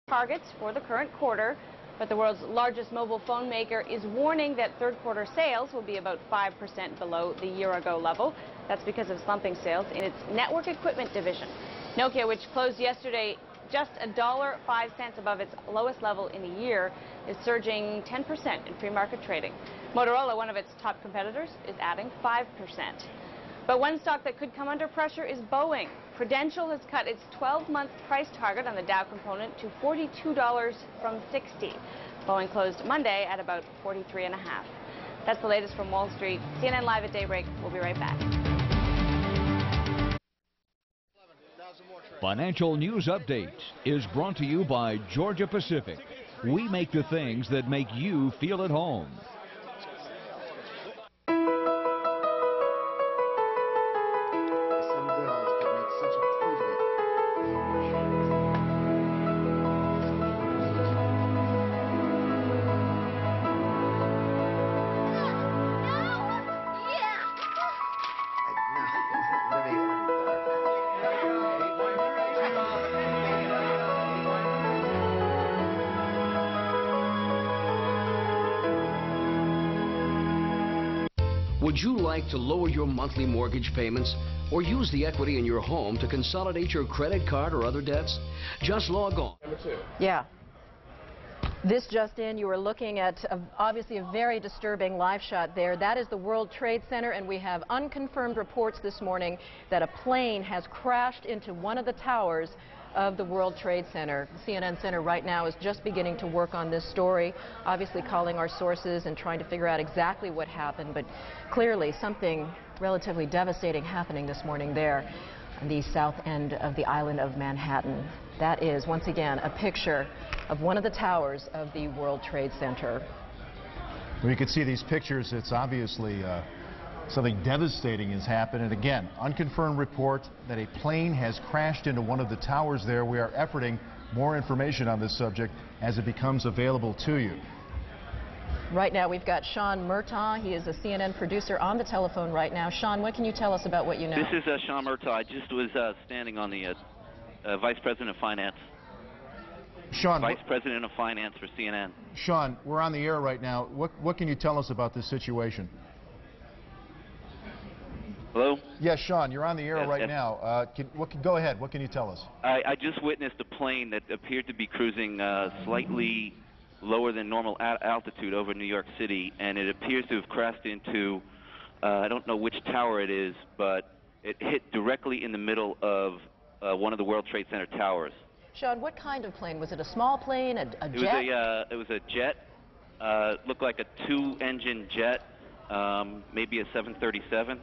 targets for the current quarter, but the world's largest mobile phone maker is warning that third quarter sales will be about 5% below the year-ago level. That's because of slumping sales in its network equipment division. Nokia, which closed yesterday just $1.05 above its lowest level in a year, is surging 10% in free market trading. Motorola, one of its top competitors, is adding 5%. But one stock that could come under pressure is Boeing. Prudential has cut its 12-month price target on the Dow component to $42 from $60. Boeing closed Monday at about $43.5. That's the latest from Wall Street. CNN Live at Daybreak. We'll be right back. Financial News Update is brought to you by Georgia Pacific. We make the things that make you feel at home. Would you like to lower your monthly mortgage payments or use the equity in your home to consolidate your credit card or other debts? Just log on. Yeah. This just in, you are looking at obviously a very disturbing live shot there. That is the World Trade Center, and we have unconfirmed reports this morning that a plane has crashed into one of the towers of the World Trade Center. The CNN Center right now is just beginning to work on this story, obviously calling our sources and trying to figure out exactly what happened, but clearly something relatively devastating happening this morning there on the south end of the island of Manhattan. That is, once again, a picture of one of the towers of the World Trade Center. Well, you can see these pictures. It's obviously something devastating has happened. And again, unconfirmed report that a plane has crashed into one of the towers there. We are efforting more information on this subject as it becomes available to you. Right now we've got Sean Murtaugh. He is a CNN producer on the telephone right now. Sean, what can you tell us about what you know? This is Sean Murtaugh. I just was standing on the Vice President of Finance. Sean, Vice President of Finance for CNN. Sean, we're on the air right now. What can you tell us about this situation? Hello? Yes, Sean, you're on the air right yes. now. Go ahead. What can you tell us? I just witnessed a plane that appeared to be cruising slightly lower than normal altitude over New York City, and it appears to have crashed into, I don't know which tower it is, but it hit directly in the middle of one of the World Trade Center towers. Sean, what kind of plane? Was it a small plane, a jet? It was a jet. Looked like a two-engine jet, maybe a 737.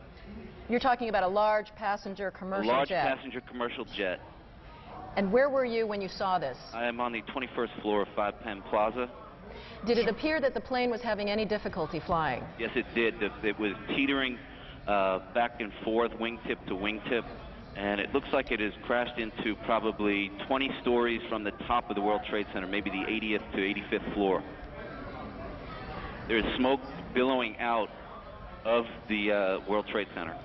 You're talking about a large passenger commercial jet. A large passenger commercial jet. And where were you when you saw this? I am on the 21st floor of 5 Penn Plaza. Did it appear that the plane was having any difficulty flying? Yes, it did. It was teetering back and forth, wingtip to wingtip, and it looks like it has crashed into probably 20 stories from the top of the World Trade Center, maybe the 80th to 85th floor. There is smoke billowing out of the World Trade Center.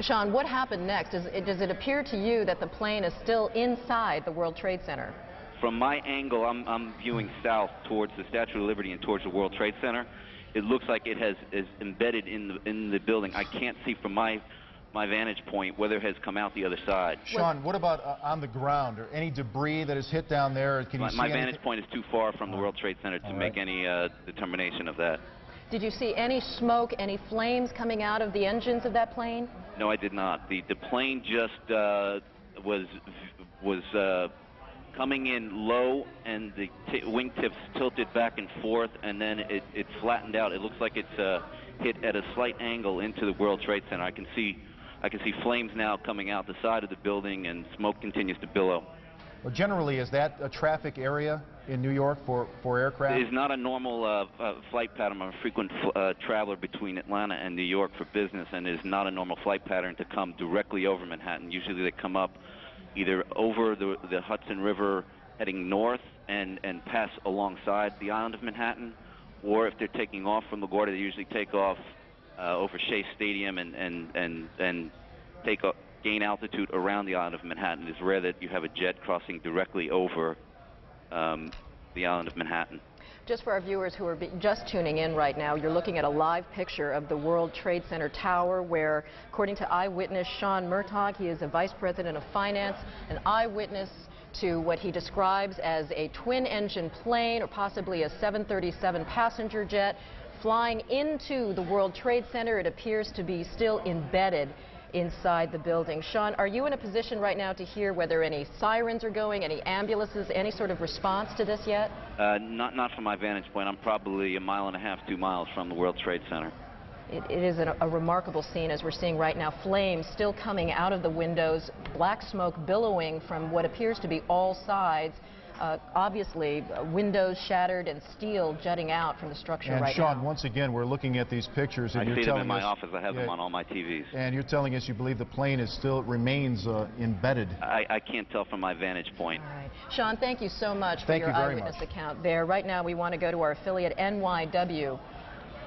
Sean, what happened next? Does it appear to you that the plane is still inside the World Trade Center? From my angle, I'm viewing south towards the Statue of Liberty and towards the World Trade Center. It looks like it is embedded in the building. I can't see from my vantage point whether it has come out the other side. Sean, what about on the ground? Or any debris that is hit down there? Can you see my vantage point is too far from the World Trade Center to make any determination of that. Did you see any smoke, any flames coming out of the engines of that plane? No, I did not. The plane just was coming in low, and the wingtips tilted back and forth, and then it flattened out. It looks like it's hit at a slight angle into the World Trade Center. I can see flames now coming out the side of the building, and smoke continues to billow. Well, generally, is that a traffic area in New York for aircraft? It is not a normal flight pattern. I'm a frequent traveler between Atlanta and New York for business, and it is not a normal flight pattern to come directly over Manhattan. Usually they come up either over the Hudson River heading north and pass alongside the island of Manhattan, or if they're taking off from LaGuardia, they usually take off over Shea Stadium and gain altitude around the island of Manhattan. It's rare that you have a jet crossing directly over the island of Manhattan. Just for our viewers who are just tuning in right now, you're looking at a live picture of the World Trade Center tower where, according to eyewitness Sean Murtaugh, he is a vice president of finance, an eyewitness to what he describes as a twin-engine plane or possibly a 737 passenger jet flying into the World Trade Center. It appears to be still embedded inside the building. Sean, are you in a position right now to hear whether any sirens are going, any ambulances, any sort of response to this yet? Not from my vantage point. I'm probably 1.5 miles, 2 miles from the World Trade Center. It is a remarkable scene, as we're seeing right now. Flames still coming out of the windows, black smoke billowing from what appears to be all sides. Obviously, windows shattered and steel jutting out from the structure right now. And Sean, once again, we're looking at these pictures, and I you're see telling them in my us, office. I have them on all my TVs. And you're telling us you believe the plane is still remains embedded. I can't tell from my vantage point. All right. Sean, thank you so much for your eyewitness account there. Right now, we want to go to our affiliate NYW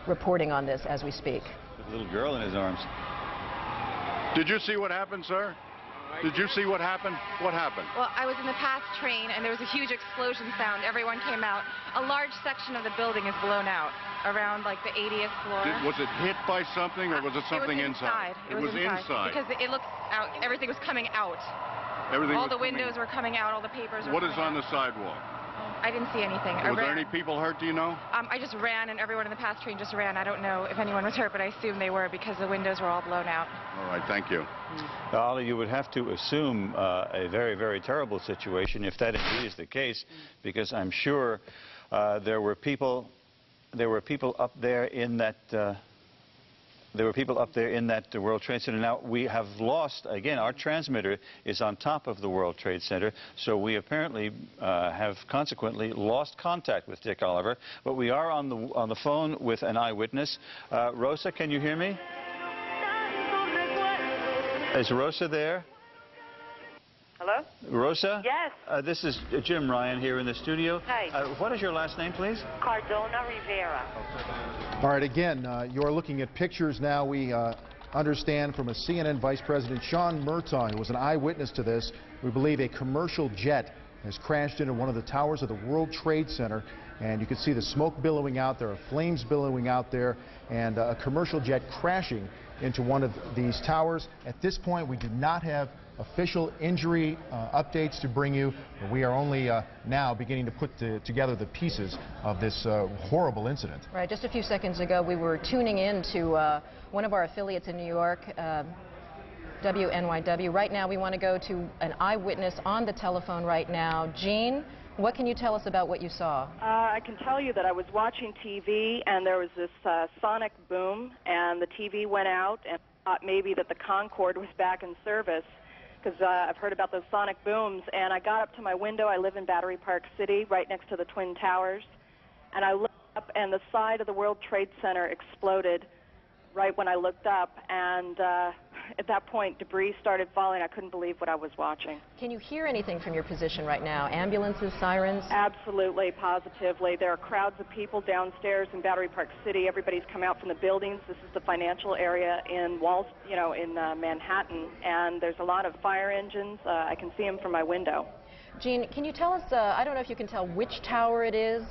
reporting on this as we speak. With a little girl in his arms. Did you see what happened, sir? Did you see what happened? What happened? Well, I was in the past train, and there was a huge explosion sound. Everyone came out. A large section of the building is blown out, around like the 80th floor. Was it hit by something, or was it something inside? It was inside. Because it looked out. Everything was coming out. All the windows were coming out. All the papers were What is on the sidewalk? I didn't see anything. Was there any people hurt, do you know? I just ran, and everyone in the past train just ran. I don't know if anyone was hurt, but I assume they were because the windows were all blown out. All right, thank you. Ollie, you would have to assume a very, very terrible situation if that indeed is the case, because I'm sure there were people up there in that World Trade Center. Now, we have lost, again, our transmitter is on top of the World Trade Center, so we apparently have consequently lost contact with Dick Oliver, but we are on the phone with an eyewitness. Rosa, can you hear me? Is Rosa there? Hello? Rosa? Yes. This is Jim Ryan here in the studio. Hi. What is your last name, please? Cardona Rivera. All right, again, you're looking at pictures now. We understand from a CNN Vice President, Sean Murtaugh, who was an eyewitness to this. We believe a commercial jet has crashed into one of the towers of the World Trade Center, and you can see the smoke billowing out. There are flames billowing out there, and a commercial jet crashing into one of these towers. At this point, we do not have official injury updates to bring you. We are only now beginning to put together the pieces of this horrible incident. Right, just a few seconds ago, we were tuning in to one of our affiliates in New York, WNYW. Right now, we want to go to an eyewitness on the telephone right now. Jean, what can you tell us about what you saw? I can tell you that I was watching TV, and there was this sonic boom, and the TV went out, and I thought maybe that the Concorde was back in service, because I've heard about those sonic booms. And I got up to my window. I live in Battery Park City, right next to the Twin Towers, and I looked up, and the side of the World Trade Center exploded right when I looked up, and at that point, debris started falling. I couldn't believe what I was watching. Can you hear anything from your position right now? Ambulances, sirens? Absolutely, positively. There are crowds of people downstairs in Battery Park City. Everybody's come out from the buildings. This is the financial area in Manhattan, and there's a lot of fire engines. I can see them from my window. Jean, can you tell us, I don't know if you can tell which tower it is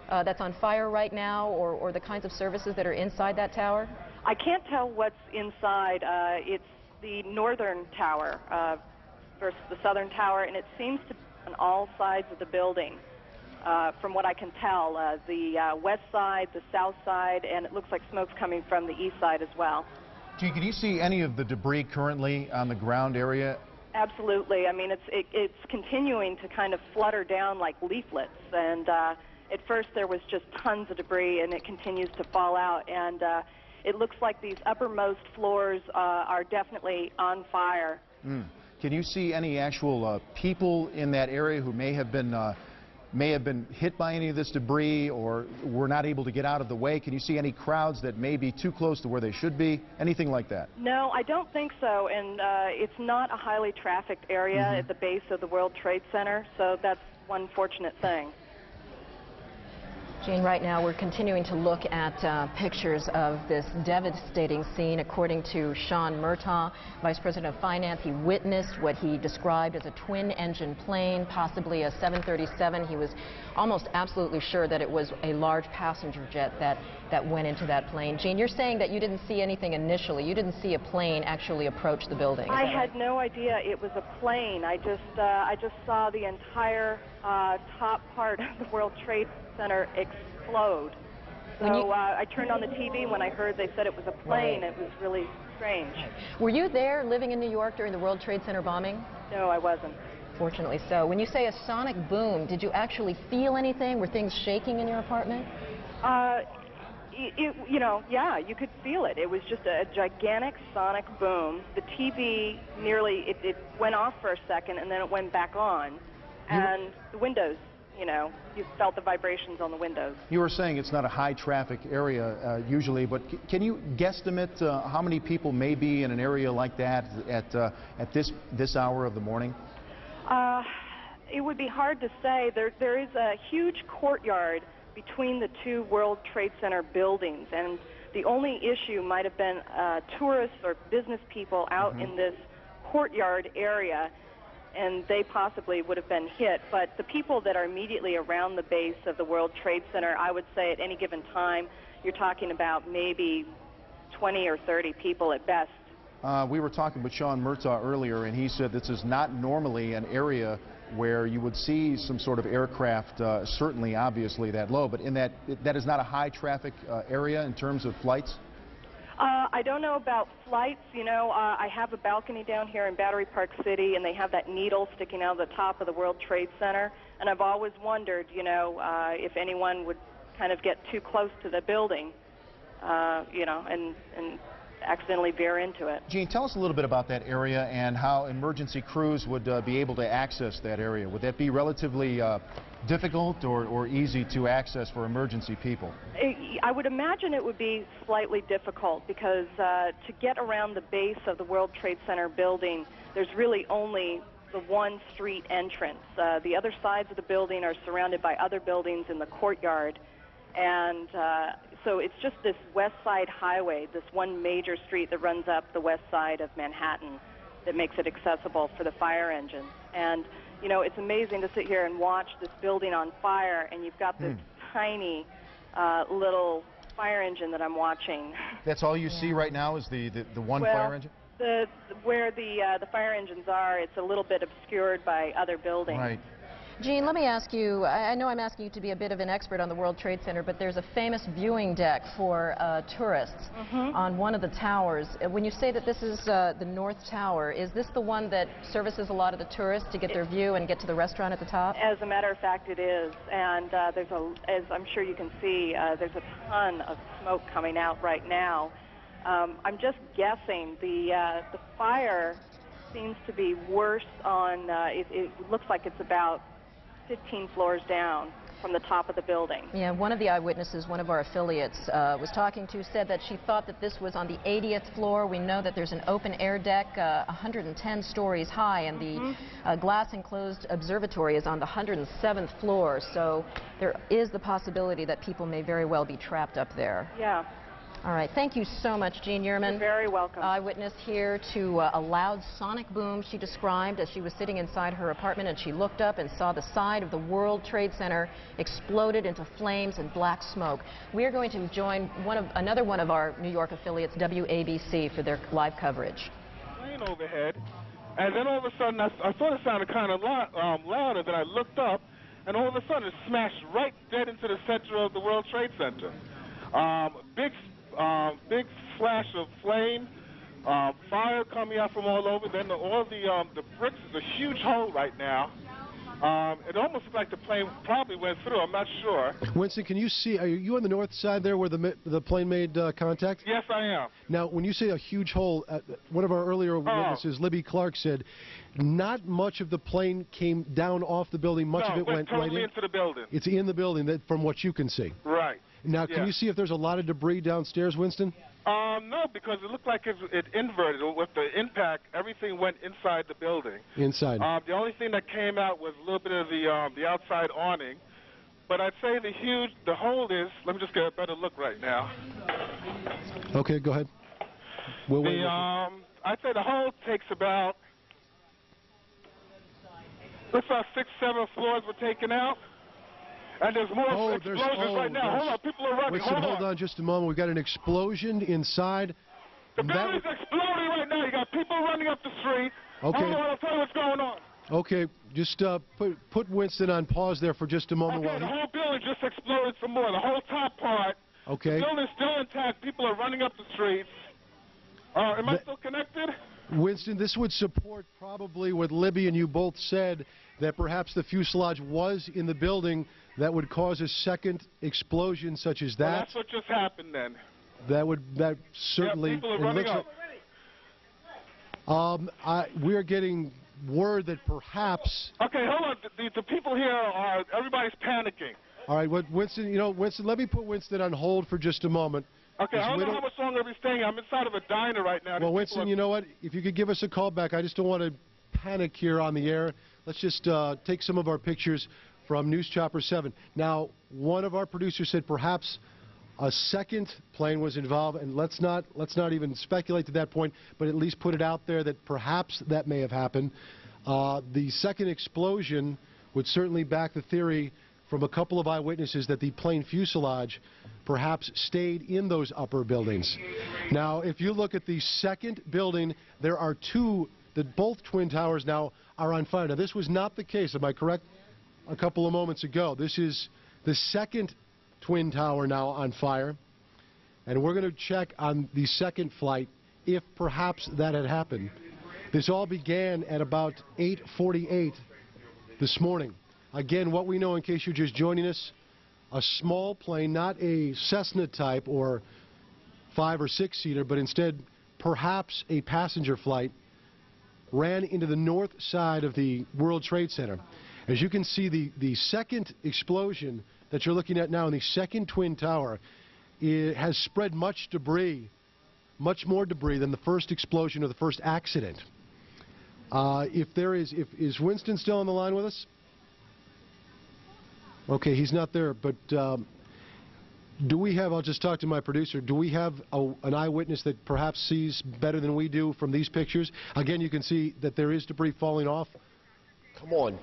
that's on fire right now, or the kinds of services that are inside that tower? I can't tell what's inside. It's the northern tower versus the southern tower, and it seems to be on all sides of the building, from what I can tell. The west side, the south side, and it looks like smoke's coming from the east side as well. Gee, can you see any of the debris currently on the ground area? Absolutely. I mean, it's continuing to kind of flutter down like leaflets, and at first there was just tons of debris, and it continues to fall out, and it looks like these uppermost floors are definitely on fire. Can you see any actual people in that area who may have been hit by any of this debris, or were not able to get out of the way? Can you see any crowds that may be too close to where they should be? Anything like that? No, I don't think so, and it's not a highly trafficked area at the base of the World Trade Center, so that's one fortunate thing. Gene, right now we're continuing to look at pictures of this devastating scene. According to Sean Murtaugh, Vice President of Finance, he witnessed what he described as a twin-engine plane, possibly a 737. He was almost absolutely sure that it was a large passenger jet that went into that plane. Gene, you're saying that you didn't see anything initially. You didn't see a plane actually approach the building. I had no idea it was a plane. I just saw the entire top part of the World Trade Center explode. So I turned on the TV when I heard they said it was a plane. Right. It was really strange. Were you there living in New York during the World Trade Center bombing? No, I wasn't. Fortunately so. When you say a sonic boom, did you actually feel anything? Were things shaking in your apartment? You know, yeah, you could feel it. It was just a gigantic sonic boom. The TV nearly, it went off for a second and then it went back on. And the windows, you know, you felt the vibrations on the windows. You were saying it's not a high traffic area usually, but can you guesstimate how many people may be in an area like that at this hour of the morning? It would be hard to say. There is a huge courtyard between the two World Trade Center buildings, and the only issue might have been tourists or business people out in this courtyard area, and they possibly would have been hit. But the people that are immediately around the base of the World Trade Center, I would say at any given time, you're talking about maybe 20 or 30 people at best. We were talking with Sean Murtaugh earlier, and he said this is not normally an area where you would see some sort of aircraft, certainly, obviously, that low, but in that is not a high traffic area in terms of flights? I don't know about flights. You know, I have a balcony down here in Battery Park City, and they have that needle sticking out of the top of the World Trade Center, and I've always wondered, you know, if anyone would kind of get too close to the building, you know, and accidentally veer into it. Gene, tell us a little bit about that area and how emergency crews would be able to access that area. Would that be relatively difficult or easy to access for emergency people? I would imagine it would be slightly difficult because to get around the base of the World Trade Center building, there's really only the one street entrance. The other sides of the building are surrounded by other buildings in the courtyard, and so it's just this West Side Highway, this one major street that runs up the west side of Manhattan that makes it accessible for the fire engines. And, you know, it's amazing to sit here and watch this building on fire, and you've got this tiny little fire engine that I'm watching. That's all you see right now is the one fire engine? Where the fire engines are, it's a little bit obscured by other buildings. Right. Gene, let me ask you, I know I'm asking you to be a bit of an expert on the World Trade Center, but there's a famous viewing deck for tourists on one of the towers. When you say that this is the North Tower, is this the one that services a lot of the tourists to get their view and get to the restaurant at the top? As a matter of fact, it is. And there's as I'm sure you can see, there's a ton of smoke coming out right now. I'm just guessing the fire seems to be worse on, it looks like it's about 15 floors down from the top of the building. Yeah, one of the eyewitnesses, one of our affiliates was talking to, said that she thought that this was on the 80th floor. We know that there's an open air deck 110 stories high, and the glass enclosed observatory is on the 107th floor. So there is the possibility that people may very well be trapped up there. Yeah. All right. Thank you so much, Gene Yearman. You're very welcome. Eyewitness here to a loud sonic boom she described as she was sitting inside her apartment, and she looked up and saw the side of the World Trade Center exploded into flames and black smoke. We are going to join another one of our New York affiliates, WABC, for their live coverage. Plane overhead, and then all of a sudden I thought it sounded kind of louder. Then I looked up, and all of a sudden it smashed right dead into the center of the World Trade Center. Big flash of flame, fire coming out from all over. Then all the bricks is a huge hole right now. It almost looked like the plane probably went through. I'm not sure. Winston, can you see? Are you on the north side there where the plane made contact? Yes, I am. Now, when you say a huge hole, one of our earlier witnesses, Libby Clark, said not much of the plane came down off the building. Much of it went totally right into the building. It's in the building, from what you can see. Right. Now, can you see if there's a lot of debris downstairs, Winston? No, because it looked like it inverted. With the impact, everything went inside the building. Inside. The only thing that came out was a little bit of the outside awning, But I'd say the hold is, let me just get a better look right now. Okay, go ahead. I'd say the hold takes about, looks like 6, 7 floors were taken out. And there's more explosions right now. Hold on, people are running. Hold on just a moment. We've got an explosion inside. The building's exploding right now. You got people running up the street. Okay. Hold on, I'll tell you what's going on. Okay, just put Winston on pause there for just a moment. Okay, the whole building just exploded some more. The whole top part. Okay. The building's still intact. People are running up the streets. Am I still connected? Winston, this would support probably what Libby and you both said, that perhaps the fuselage was in the building that would cause a second explosion such as that. Well, that's what just happened then. That certainly. Yeah, people are running up. We're getting word that perhaps. Okay, hold on. The people here everybody's panicking. All right, Winston, Winston, let me put Winston on hold for just a moment. Okay, I don't know how much longer we're staying. I'm inside of a diner right now. Well, Winston, you know what? If you could give us a call back, I just don't want to panic here on the air. Let's just take some of our pictures from News Chopper 7. Now, one of our producers said perhaps a second plane was involved, and let's not even speculate to that point, but at least put it out there that perhaps that may have happened. The second explosion would certainly back the theory from a couple of eyewitnesses that the plane fuselage perhaps stayed in those upper buildings. Now, if you look at the second building, there are two, that both Twin Towers now are on fire. Now, this was not the case, am I correct? A couple of moments ago. This is the second Twin Tower now on fire, and we're going to check on the second flight if perhaps that had happened. This all began at about 8:48 this morning. Again, what we know, in case you're just joining us, a small plane, not a Cessna type or 5 or 6 seater, but instead perhaps a passenger flight, ran into the north side of the World Trade Center. As you can see, the second explosion that you're looking at now in the second Twin Tower, it has spread much debris, much more debris than the first explosion or the first accident. Is Winston still on the line with us? Okay, he's not there, but do we have, I'll just talk to my producer, do we have an eyewitness that perhaps sees better than we do from these pictures? Again, you can see that there is debris falling off. Come on,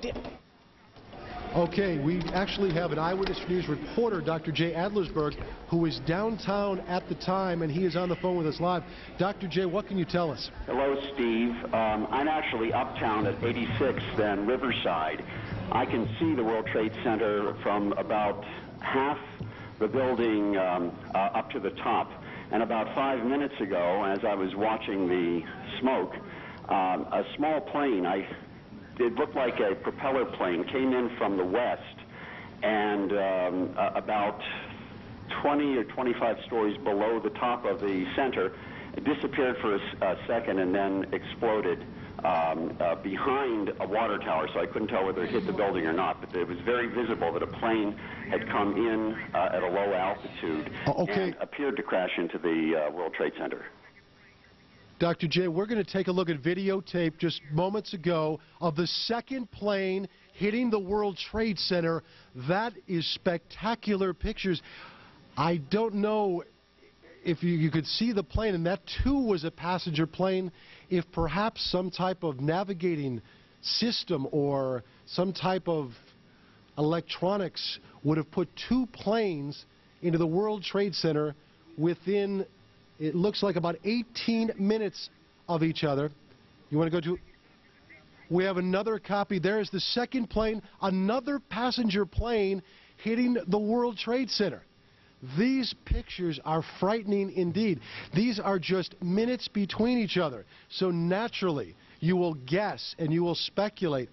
Okay, we actually have an Eyewitness News reporter, Dr. Jay Adlersberg, who is downtown at the time, and he is on the phone with us live. Dr. Jay, what can you tell us? Hello, Steve. I'm actually uptown at 86th and Riverside. I can see the World Trade Center from about half the building up to the top. And about 5 minutes ago, as I was watching the smoke, a small plane, it looked like a propeller plane, came in from the west, and about 20 or 25 stories below the top of the center, it disappeared for a second and then exploded behind a water tower, so I couldn't tell whether it hit the building or not, but it was very visible that a plane had come in at a low altitude and appeared to crash into the World Trade Center. Dr. Jay, we're going to take a look at videotape just moments ago of the second plane hitting the World Trade Center. That is spectacular pictures. I don't know if you could see the plane, and that too was a passenger plane, if perhaps some type of navigating system or some type of electronics would have put two planes into the World Trade Center within, it looks like, about 18 minutes of each other. You want to go to? We have another copy. There is the second plane, another passenger plane hitting the World Trade Center. These pictures are frightening indeed. These are just minutes between each other. So naturally, you will guess and you will speculate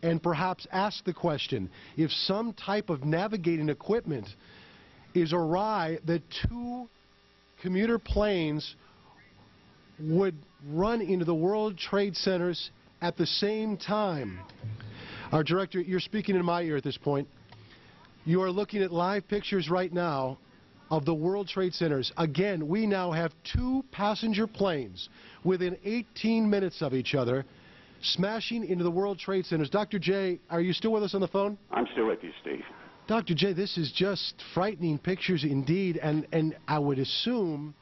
and perhaps ask the question, if some type of navigating equipment is awry, that two commuter planes would run into the World Trade Centers at the same time. Our director, you're speaking in my ear at this point. You are looking at live pictures right now of the World Trade Centers. Again, we now have two passenger planes within 18 minutes of each other smashing into the World Trade Centers. Dr. J, are you still with us on the phone? I'm still with you, Steve. Dr. J, this is just frightening pictures indeed, and I would assume,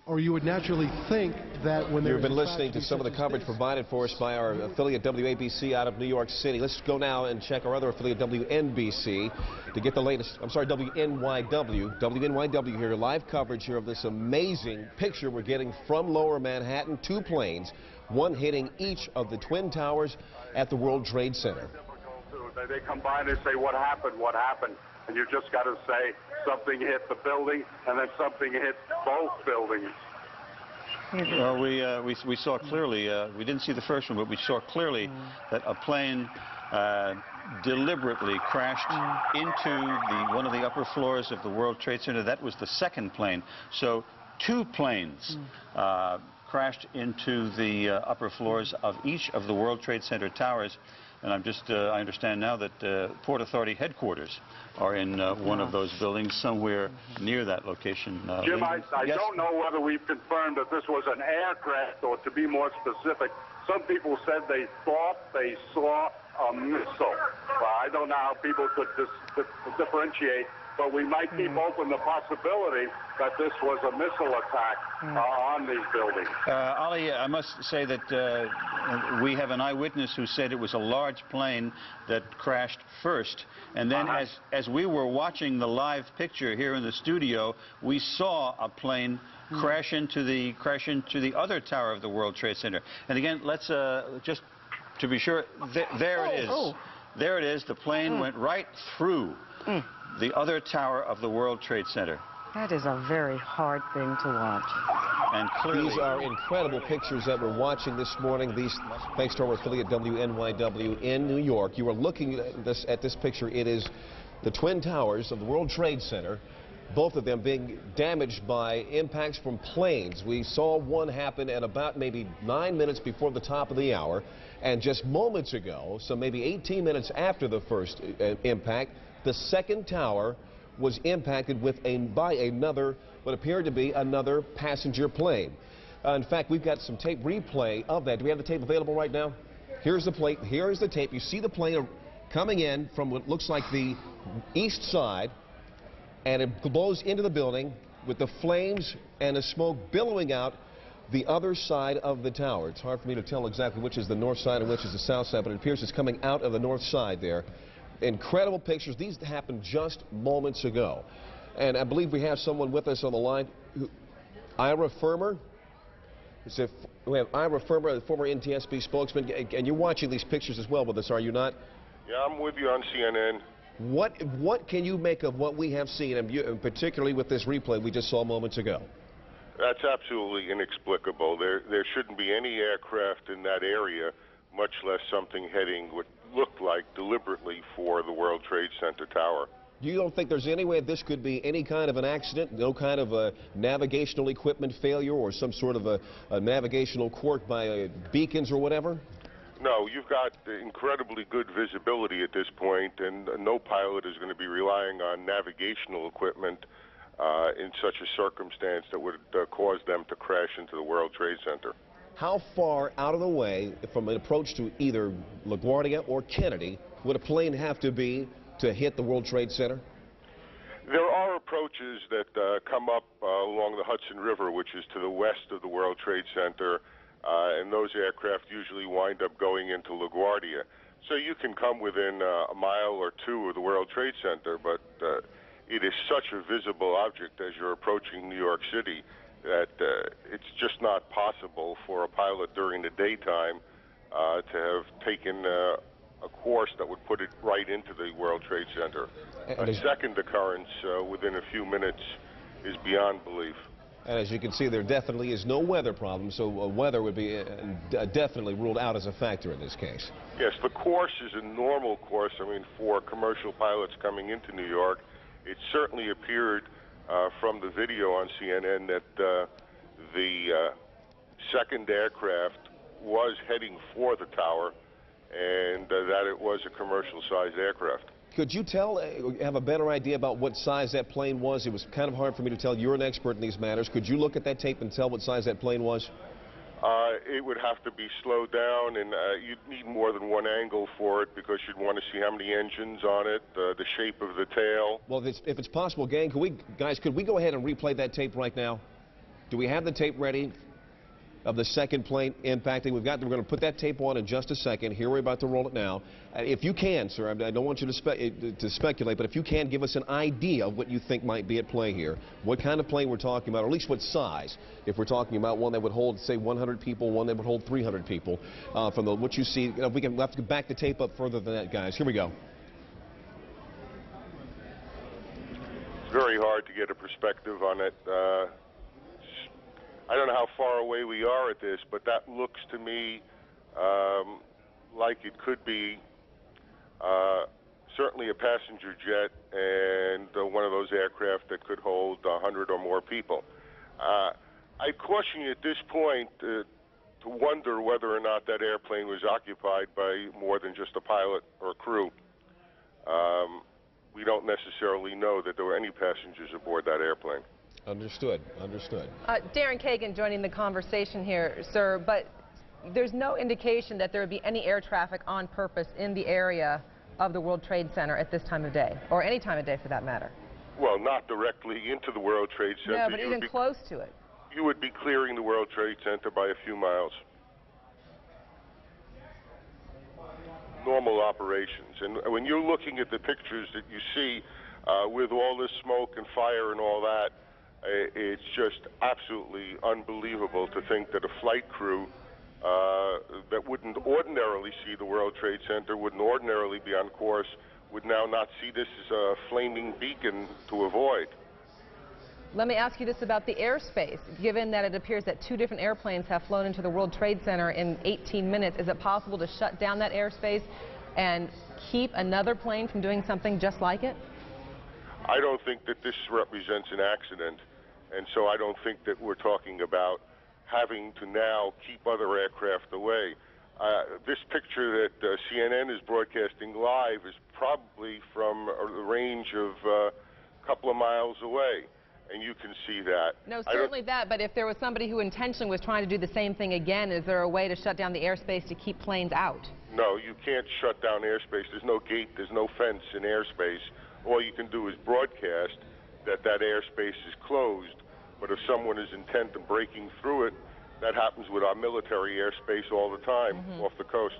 or you would naturally think, that when you've been listening to some of the coverage provided for us by our affiliate WABC out of New York City. Let's go now and check our other affiliate WNBC to get the latest. I'm sorry, WNYW here, live coverage here of this amazing picture we're getting from Lower Manhattan. 2 planes, one hitting each of the Twin Towers at the World Trade Center. They come by and they say, what happened, what happened? And you just got to say something hit the building and then something hit both buildings. Well, we saw clearly, we didn't see the first one, but we saw clearly that a plane deliberately crashed into one of the upper floors of the World Trade Center. That was the second plane. So 2 planes crashed into the upper floors of each of the World Trade Center towers. And I understand now that Port Authority headquarters are in one of those buildings somewhere near that location. Jim, I don't know whether we've confirmed that this was an aircraft, or to be more specific, some people said they thought they saw a missile. I don't know how people could differentiate, but we might keep open the possibility that this was a missile attack on these buildings. Ali, I must say that we have an eyewitness who said it was a large plane that crashed first. And then as we were watching the live picture here in the studio, we saw a plane crash into the other tower of the World Trade Center. And again, let's just to be sure, there it is. There it is. The plane went right through the other tower of the World Trade Center. That is a very hard thing to watch. And clearly, these are incredible pictures that we're watching this morning. These, thanks to our affiliate WNYW in New York. You are looking at this picture. It is the Twin Towers of the World Trade Center, both of them being damaged by impacts from planes. We saw one happen at about maybe 9 minutes before the top of the hour. And just moments ago, so maybe 18 minutes after the first impact, the second tower was impacted by another, what appeared to be another passenger plane. In fact, we've got some tape replay of that. Do we have the tape available right now? Here's the plate. Here is the tape. You see the plane coming in from what looks like the east side, and it blows into the building with the flames and the smoke billowing out the other side of the tower. It's hard for me to tell exactly which is the north side and which is the south side, but it appears it's coming out of the north side there. Incredible pictures. These happened just moments ago. And I believe we have someone with us on the line. Ira Fermer. We have Ira Fermer, the former NTSB spokesman. And you're watching these pictures as well with us, are you not? Yeah, I'm with you on CNN. What can you make of what we have seen, and particularly with this replay we just saw moments ago? That's absolutely inexplicable. There shouldn't be any aircraft in that area, much less something heading what looked like deliberately for the World Trade Center tower. You don't think there's any way this could be any kind of an accident, no kind of a navigational equipment failure or some sort of a navigational quirk by beacons or whatever? No, you've got incredibly good visibility at this point, and no pilot is going to be relying on navigational equipment in such a circumstance that would cause them to crash into the World Trade Center. How far out of the way from an approach to either LaGuardia or Kennedy would a plane have to be to hit the World Trade Center? There are approaches that come up along the Hudson River, which is to the west of the World Trade Center, and those aircraft usually wind up going into LaGuardia. So you can come within a mile or two of the World Trade Center, but it is such a visible object as you're approaching New York City that it's just not possible for a pilot during the daytime to have taken a course that would put it right into the World Trade Center. A second occurrence within a few minutes is beyond belief. And as you can see, there definitely is no weather problem, so weather would be definitely ruled out as a factor in this case. Yes, the course is a normal course. I mean, for commercial pilots coming into New York, it certainly appeared from the video on CNN that the second aircraft was heading for the tower and that it was a commercial-sized aircraft. Could you have a better idea about what size that plane was? It was kind of hard for me to tell. You're an expert in these matters. Could you look at that tape and tell what size that plane was? It would have to be slowed down, and you'd need more than one angle for it because you'd want to see how many engines on it, the shape of the tail. Well, if it's possible, gang, could we go ahead and replay that tape right now? Do we have the tape ready of the second plane impacting? We're going to put that tape on in just a second. Here, we're about to roll it now. If you can, sir, I don't want you to speculate, but if you can give us an idea of what you think might be at play here, what kind of plane we're talking about, or at least what size, if we're talking about one that would hold, say, 100 people, one that would hold 300 people, from what you see. We'll have to back the tape up further than that, guys. Here we go. It's very hard to get a perspective on it. I don't know how far away we are at this, but that looks to me like it could be certainly a passenger jet and one of those aircraft that could hold 100 or more people. I caution you at this point to wonder whether or not that airplane was occupied by more than just a pilot or crew. We don't necessarily know that there were any passengers aboard that airplane. Understood. Understood. Darren Kagan joining the conversation here, sir, but there's no indication that there would be any air traffic on purpose in the area of the World Trade Center at this time of day, or any time of day for that matter. Well, not directly into the World Trade Center. No, but even close to it. You would be clearing the World Trade Center by a few miles. Normal operations. And when you're looking at the pictures that you see with all this smoke and fire and all that, it's just absolutely unbelievable to think that a flight crew that wouldn't ordinarily see the World Trade Center, wouldn't ordinarily be on course, would now not see this as a flaming beacon to avoid. Let me ask you this about the airspace. Given that it appears that 2 different airplanes have flown into the World Trade Center in 18 minutes, is it possible to shut down that airspace and keep another plane from doing something just like it? I don't think that this represents an accident, and so I don't think that we're talking about having to now keep other aircraft away. This picture that CNN is broadcasting live is probably from a range of a couple of miles away, and you can see that. No, certainly that, but if there was somebody who intentionally was trying to do the same thing again, is there a way to shut down the airspace to keep planes out? No, you can't shut down airspace. There's no gate, there's no fence in airspace. All you can do is broadcast that that airspace is closed, but if someone is intent on breaking through it, that happens with our military airspace all the time off the coast.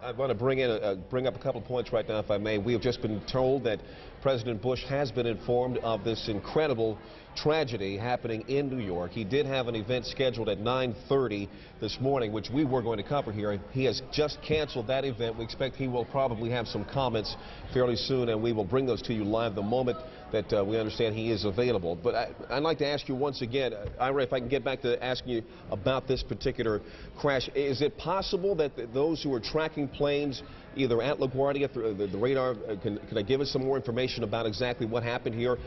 I want to bring up a couple of points right now, if I may. We have just been told that President Bush has been informed of this incredible tragedy happening in New York. He did have an event scheduled at 9:30 this morning, which we were going to cover here. He has just canceled that event. We expect he will probably have some comments fairly soon, and we will bring those to you live the moment that we understand he is available. But I'd like to ask you once again, Ira, if I can get back to asking you about this particular crash. Is it possible that those who are tracking planes either at LaGuardia through the radar, can I give us some more information about exactly what happened here?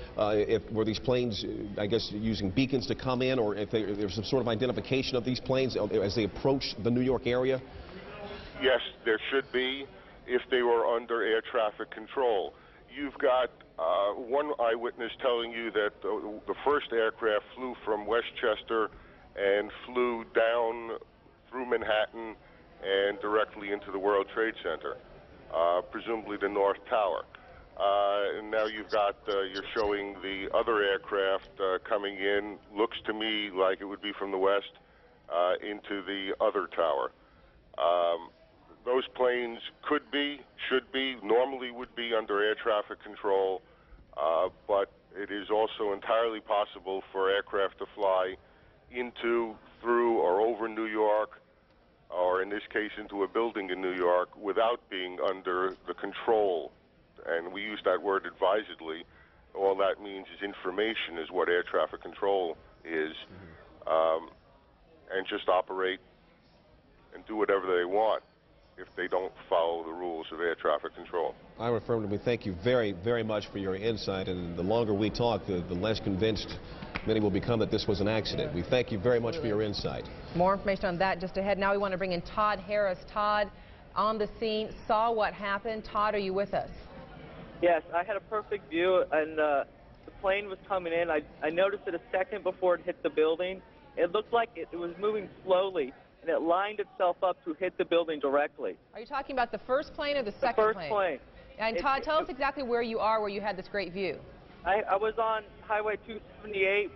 Were these planes, I guess, using beacons to come in, or if there's some sort of identification of these planes as they approach the New York area? Yes, there should be if they were under air traffic control. You've got one eyewitness telling you that the first aircraft flew from Westchester and flew down through Manhattan and directly into the World Trade Center, presumably the North Tower. And now you've got, you're showing the other aircraft coming in, looks to me like it would be from the west, into the other tower. Those planes could be, should be, normally would be under air traffic control, but it is also entirely possible for aircraft to fly into, through, or over New York, or in this case into a building in New York, without being under the control. And we use that word advisedly. All that means is information is what air traffic control is, and just operate and do whatever they want if they don't follow the rules of air traffic control. Ira Furman, we thank you very, very much for your insight, and the longer we talk, the less convinced many will become that this was an accident. We thank you very much for your insight. More information on that just ahead. Now we want to bring in Todd Harris. Todd, on the scene, saw what happened. Todd, are you with us? Yes, I had a perfect view, and the plane was coming in. I noticed it a second before it hit the building. It looked like it was moving slowly, and it lined itself up to hit the building directly. Are you talking about the first plane or the second plane? The first plane. And Todd, tell us exactly where you are, where you had this great view. I was on Highway 278,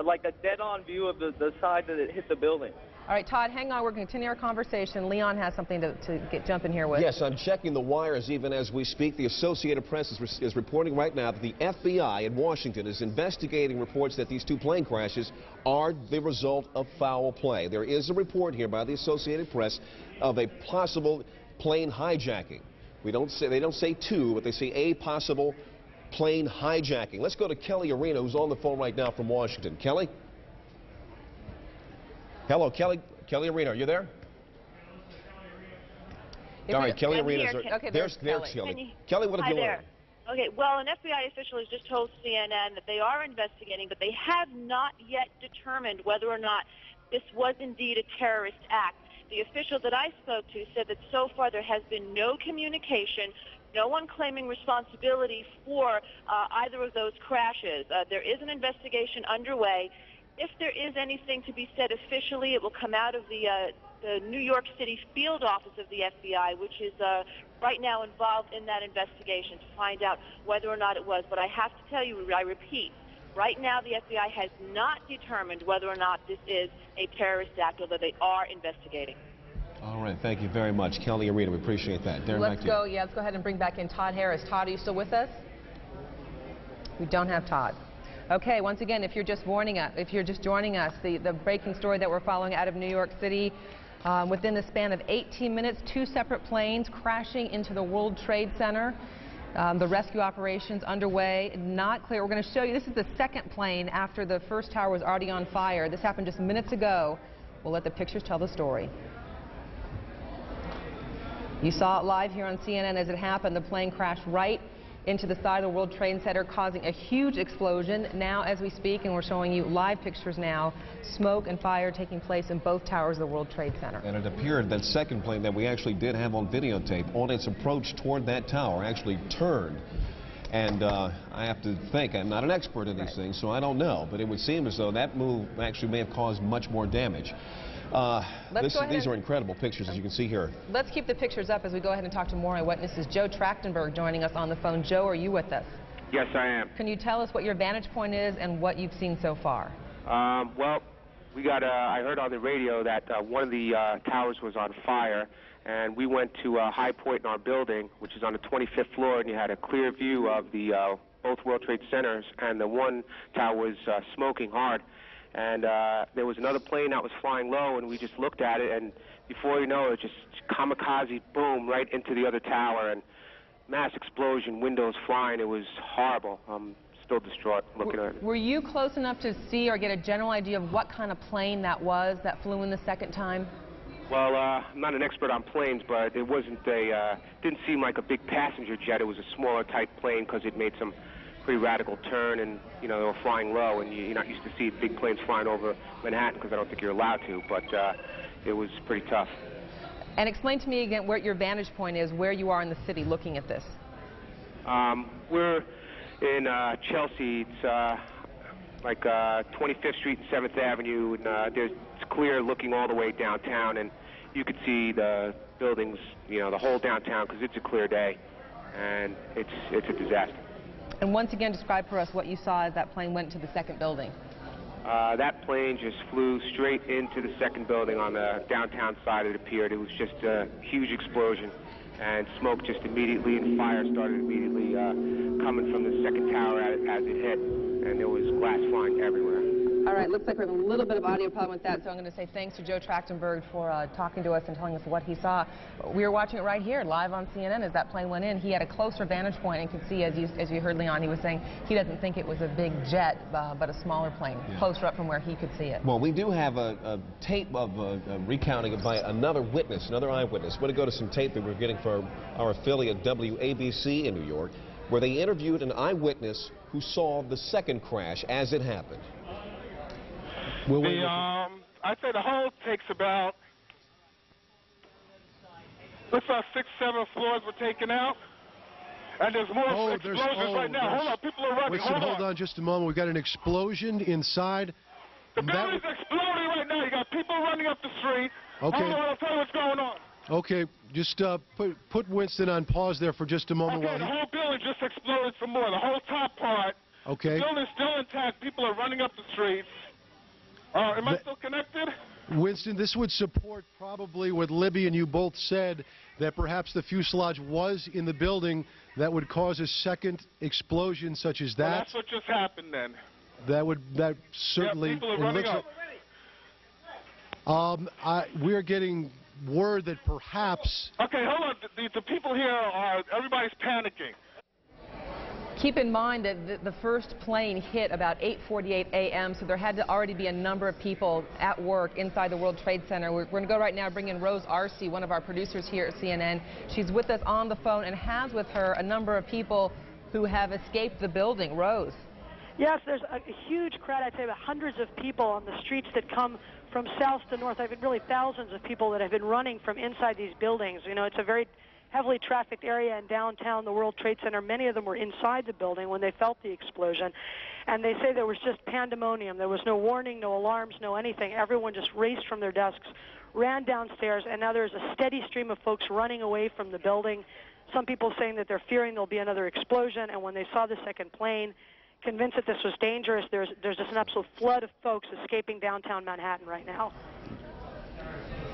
like a dead-on view of the side that it hit the building. All right, Todd, hang on. We're going to continue our conversation. Leon has something to jump in here with. Yes, I'm checking the wires even as we speak. The Associated Press is reporting right now that the FBI in Washington is investigating reports that these two plane crashes are the result of foul play. There is a report here by the Associated Press of a possible plane hijacking. They don't say two, but they say a possible plane hijacking. Let's go to Kelly Arena, who's on the phone right now from Washington. Kelly? Hello, Kelly. Kelly Arena, are you there? All right, Kelly Arena. Okay, there's Kelly. Kelly, what have you learned? Okay, well, an FBI official has just told CNN that they are investigating, but they have not yet determined whether or not this was indeed a terrorist act. The official that I spoke to said that so far there has been no communication, no one claiming responsibility for either of those crashes. There is an investigation underway. If there is anything to be said officially, it will come out of the New York City field office of the FBI, which is right now involved in that investigation to find out whether or not it was. But I have to tell you, I repeat, right now the FBI has not determined whether or not this is a terrorist act, although they are investigating. All right, thank you very much. Kelly Arena, we appreciate that. Darren, let's go ahead and bring back in Todd Harris. Todd, are you still with us? We don't have Todd. Okay, once again, if you're just joining us, the breaking story that we're following out of New York City, within the span of 18 minutes, two separate planes crashing into the World Trade Center. The rescue operations underway, not clear. We're going to show you, this is the second plane after the first tower was already on fire. This happened just minutes ago. We'll let the pictures tell the story. You saw it live here on CNN as it happened. The plane crashed right into the side of the World Trade Center, causing a huge explosion. Now, as we speak, and we're showing you live pictures now, smoke and fire taking place in both towers of the World Trade Center. And it appeared that second plane that we actually did have on videotape, on its approach toward that tower, actually turned. And I have to think, I'm not an expert in these things, so I don't know, but it would seem as though that move actually may have caused much more damage. These are incredible pictures, as you can see here. Let's keep the pictures up as we go ahead and talk to more eyewitnesses. Joe Trachtenberg joining us on the phone. Joe, are you with us? Yes, I am. Can you tell us what your vantage point is and what you've seen so far? Well, we got, I heard on the radio that one of the towers was on fire, and we went to High Point in our building, which is on the 25th floor, and you had a clear view of the both World Trade Centers, and the one tower was smoking hard. And there was another plane that was flying low, and we just looked at it, and before you know it, just kamikaze, boom, right into the other tower, and mass explosion, windows flying. It was horrible. I'm still distraught looking at it. Were you close enough to see or get a general idea of what kind of plane that was that flew in the second time? Well, I'm not an expert on planes, but it wasn't didn't seem like a big passenger jet. It was a smaller type plane because it made some pretty radical turn, and you know, they were flying low, and you're not used to see big planes flying over Manhattan because I don't think you're allowed to, but it was pretty tough. And explain to me again what your vantage point is, where you are in the city looking at this. We're in Chelsea. It's like 25th Street and 7th Avenue, and it's clear looking all the way downtown, and you could see the buildings, you know, the whole downtown, because it's a clear day, and it's a disaster. And once again, describe for us what you saw as that plane went to the second building. That plane just flew straight into the second building on the downtown side, it appeared. It was just a huge explosion, and smoke just immediately, and fire started immediately coming from the second tower as it hit, and there was glass flying everywhere. All right, looks like we have a little bit of audio problem with that, so I'm going to say thanks to Joe Trachtenberg for talking to us and telling us what he saw. We were watching it right here, live on CNN, as that plane went in. He had a closer vantage point and could see, as you heard Leon, he was saying he doesn't think it was a big jet, but a smaller plane, closer up from where he could see it. Well, we do have a tape of a recounting by another witness, another eyewitness. We're going to go to some tape that we're getting from our affiliate WABC in New York, where they interviewed an eyewitness who saw the second crash as it happened. I'd say the whole takes about, looks like 6, 7 floors were taken out. And there's more explosions right now. Hold on, people are running. Hold on just a moment. We've got an explosion inside. The building's exploding right right now. You got people running up the street. Okay. Hold on, I'll tell you what's going on. Okay, just put Winston on pause there for just a moment. Okay, the whole building just exploded some more. The whole top part. Okay. The building's still intact. People are running up the streets. Am I still connected? Winston, this would support probably what Libby and you both said, that perhaps the fuselage was in the building that would cause a second explosion such as that. Well, that's what just happened then. That certainly. Yeah, people are running up. We're getting word that perhaps. Okay, hold on. The people here everybody's panicking. Keep in mind that the first plane hit about 8:48 a.m., so there had to already be a number of people at work inside the World Trade Center. We're going to go right now bring in Rose Arce, one of our producers here at CNN. She's with us on the phone and has with her a number of people who have escaped the building. Rose. Yes, there's a huge crowd. I'd say about hundreds of people on the streets that come from south to north. I've been really thousands of people that have been running from inside these buildings. You know, it's a very heavily trafficked area in downtown, the World Trade Center. Many of them were inside the building when they felt the explosion. And they say there was just pandemonium. There was no warning, no alarms, no anything. Everyone just raced from their desks, ran downstairs, and now there's a steady stream of folks running away from the building. Some people saying that they're fearing there'll be another explosion, and when they saw the second plane, convinced that this was dangerous, there's just an absolute flood of folks escaping downtown Manhattan right now.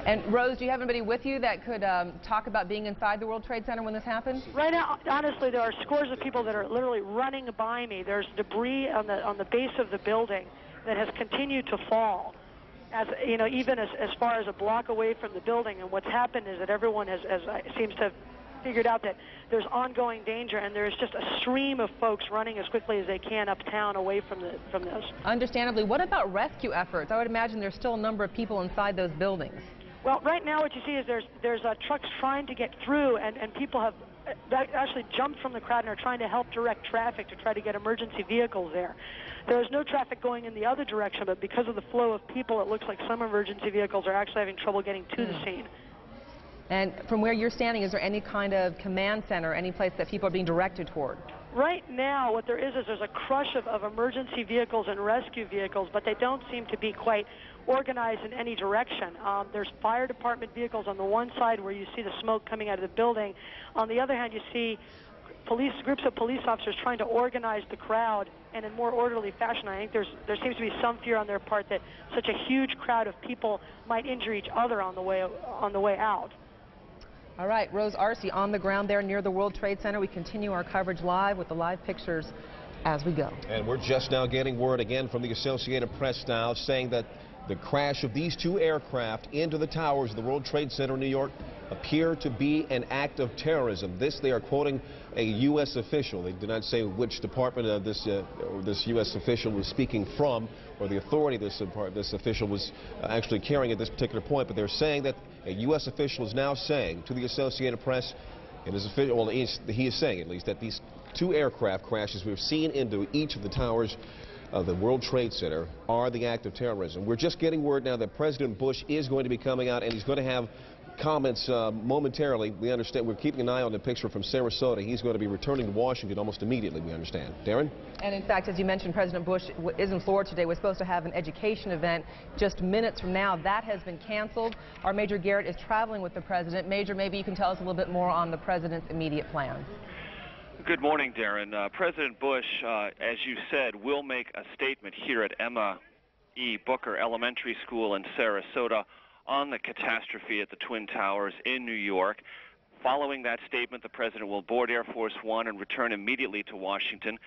And Rose, do you have anybody with you that could talk about being inside the World Trade Center when this happened? Right now, honestly, there are scores of people that are literally running by me. There's debris on the base of the building that has continued to fall, as you know, even as far as a block away from the building. And what's happened is that everyone seems to have figured out that there's ongoing danger, and there's just a stream of folks running as quickly as they can uptown away from this. Understandably. What about rescue efforts? I would imagine there's still a number of people inside those buildings. Well, right now what you see is there's trucks trying to get through, and people have actually jumped from the crowd and are trying to help direct traffic to try to get emergency vehicles there. There is no traffic going in the other direction, but because of the flow of people, it looks like some emergency vehicles are actually having trouble getting to the scene. And from where you're standing, is there any kind of command center, any place that people are being directed toward? Right now, what there is there's a crush of emergency vehicles and rescue vehicles, but they don't seem to be quite organized in any direction. There's fire department vehicles on the one side where you see the smoke coming out of the building. On the other hand, you see groups of police officers trying to organize the crowd and in more orderly fashion. I think there seems to be some fear on their part that such a huge crowd of people might injure each other on the way out. All right, Rose Arce on the ground there near the World Trade Center. We continue our coverage live with the live pictures as we go. And we're just now getting word again from the Associated Press now saying that the crash of these two aircraft into the towers of the World Trade Center in New York appear to be an act of terrorism. This, they are quoting a U.S. official. They did not say which department of this U.S. official was speaking from, or the authority this official was actually carrying at this particular point, but they're saying that a U.S. official is now saying to the Associated Press, and his official, well, he is saying at least, that these two aircraft crashes we've seen into each of the towers of the World Trade Center are the act of terrorism. We're just getting word now that President Bush is going to be coming out, and he's going to have comments momentarily. We understand, we're keeping an eye on the picture from Sarasota. He's going to be returning to Washington almost immediately, we understand. Darren? And in fact, as you mentioned, President Bush is in Florida today. We're supposed to have an education event just minutes from now. That has been canceled. Our Major Garrett is traveling with the president. Major, maybe you can tell us a little bit more on the president's immediate plans. Good morning, Darren. President Bush, as you said, will make a statement here at Emma E. Booker Elementary School in Sarasota on the catastrophe at the Twin Towers in New York. Following that statement, the president will board Air Force One and return immediately to Washington.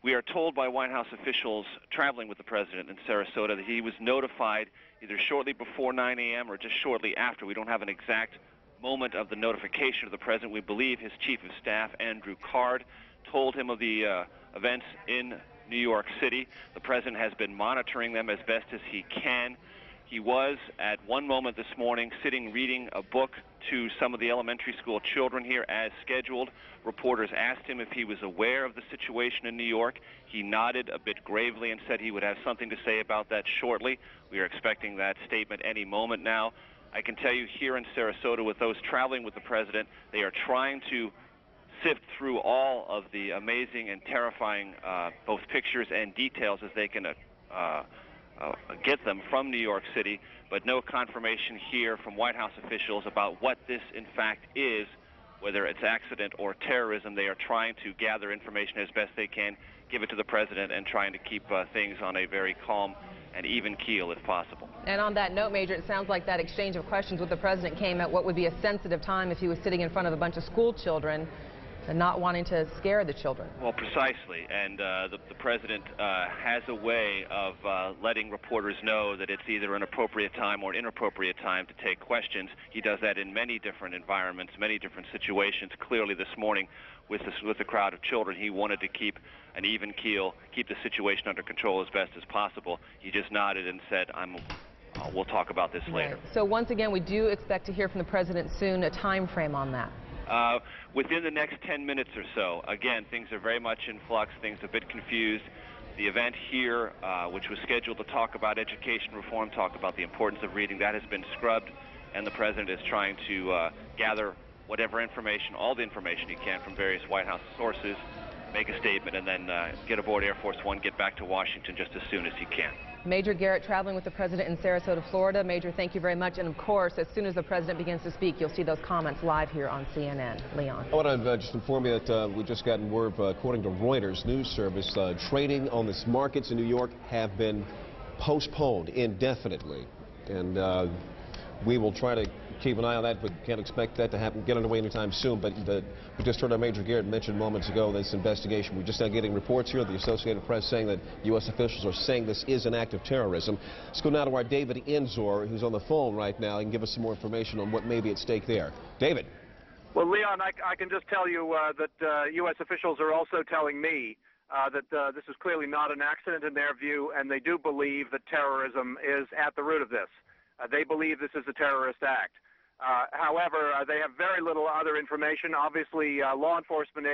We are told by White House officials traveling with the president in Sarasota that he was notified either shortly before 9 a.m. or just shortly after. We don't have an exact moment of the notification of the president. We believe his chief of staff, Andrew Card, told him of the events in New York City. The president has been monitoring them as best as he can. He was, at one moment this morning, sitting reading a book to some of the elementary school children here as scheduled. Reporters asked him if he was aware of the situation in New York. He nodded a bit gravely and said he would have something to say about that shortly. We are expecting that statement any moment now. I can tell you here in Sarasota, with those traveling with the president, they are trying to sift through all of the amazing and terrifying both pictures and details as they can get them from New York City, but no confirmation here from White House officials about what this in fact is, whether it's accident or terrorism. They are trying to gather information as best they can, give it to the president, and trying to keep things on a very calm and even keel if possible. And on that note, Major, it sounds like that exchange of questions with the president came at what would be a sensitive time if he was sitting in front of a bunch of school children and not wanting to scare the children. Well, precisely. And the president has a way of letting reporters know that it's either an appropriate time or an inappropriate time to take questions. He does that in many different environments, many different situations. Clearly this morning with the crowd of children, he wanted to keep an even keel, keep the situation under control as best as possible. He just nodded and said, we'll talk about this later. Right. So once again, we do expect to hear from the president soon. A time frame on that? Within the next 10 minutes or so. Again, things are very much in flux. Things are a bit confused. The event here, which was scheduled to talk about education reform, talk about the importance of reading, that has been scrubbed, and the president is trying to gather whatever information, all the information he can from various White House sources, make a statement, and then get aboard Air Force One, get back to Washington just as soon as he can. Major Garrett traveling with the president in Sarasota, Florida. Major, thank you very much. And of course, as soon as the president begins to speak, you'll see those comments live here on CNN. Leon. I want to just inform you that we just gotten word, according to Reuters news service, trading on the markets in New York have been postponed indefinitely. And we will try to keep an eye on that, but can't expect that to happen, get underway anytime soon. But we just heard our Major Garrett mention moments ago this investigation. We're just now getting reports here, the Associated Press saying that U.S. officials are saying this is an act of terrorism. Let's go now to our David Enzor, who's on the phone right now, and give us some more information on what may be at stake there. David. Well, Leon, I can just tell you that U.S. officials are also telling me that this is clearly not an accident in their view, and they do believe that terrorism is at the root of this. They believe this is a terrorist act. However, they have very little other information. Obviously, law enforcement